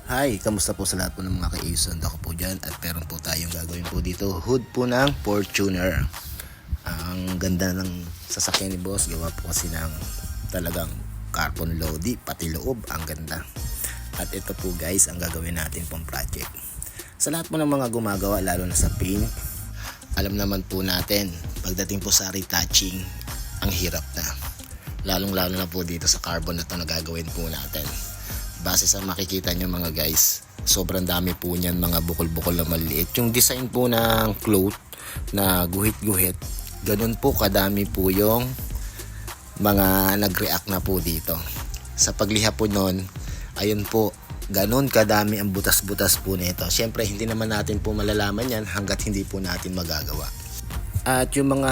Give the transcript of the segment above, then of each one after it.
Hi, kamusta po sa lahat po ng mga ka-Ason? Ako po dyan at meron po tayong gagawin po dito. Hood po ng Fortuner. Ang ganda ng sasakyan ni boss. Gawa po kasi ng talagang carbon lodi, pati loob. Ang ganda. At ito po guys, ang gagawin natin pong project. Sa lahat po ng mga gumagawa, lalo na sa paint, alam naman po natin, pagdating po sa retouching, ang hirap na. Lalong-lalo na po dito sa carbon na ito na gagawin po natin. Base sa makikita nyo mga guys, sobrang dami po niyan, mga bukol-bukol na maliliit. Yung design po ng cloth na guhit-guhit, ganun po kadami po yung mga nag-react na po dito. Sa pagliha po nun, ayun po, ganun kadami ang butas-butas po nito. Siyempre hindi naman natin po malalaman yan hanggat hindi po natin magagawa. At yung mga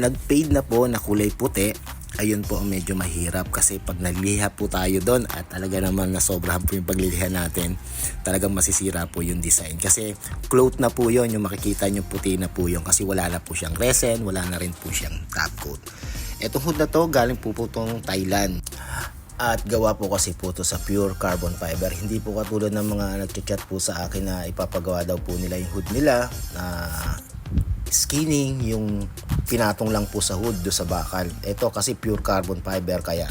nag-fade na po na kulay puti, ayun po ang medyo mahirap kasi pag nagliha po tayo doon at talaga naman na sobrahan po yung pagliliha natin, talagang masisira po yung design kasi cloth na po yun, yung makikita nyo puti na po yun kasi wala na po siyang resin, wala na rin po siyang top coat. Etong hood na to galing po itong Thailand at gawa po kasi po to sa pure carbon fiber. Hindi po katulad ng mga nagchat po sa akin na ipapagawa daw po nila yung hood nila na skinning, yung pinatong lang po sa hood do sa bakal. Ito kasi pure carbon fiber kaya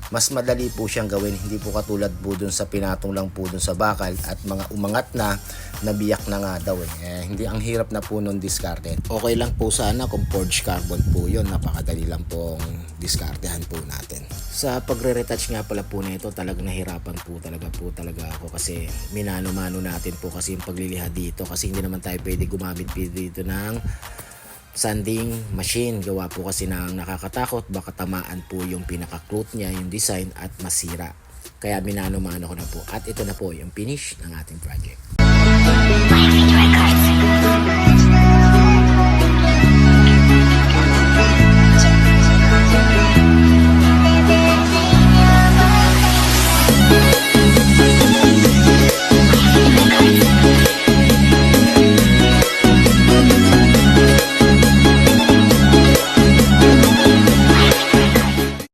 mas madali po siyang gawin, hindi po katulad po dun sa pinatong lang po dun sa bakal at mga umangat na nabiyak na nga daw hindi, ang hirap na po nun diskarte. Okay lang po sana kung forged carbon po yun, napakadali lang pong diskartehan po natin. Sa pagre-retouch nga pala po nito, talagang nahirapan po talaga ako kasi minano-mano natin po kasi yung pagliliha dito kasi hindi naman tayo pwede gumamit dito ng sanding machine. Gawa po kasi ng nakakatakot, baka tamaan po yung pinaka-cloth niya, yung design at masira. Kaya minano-mano ko na po. At ito na po yung finish ng ating project.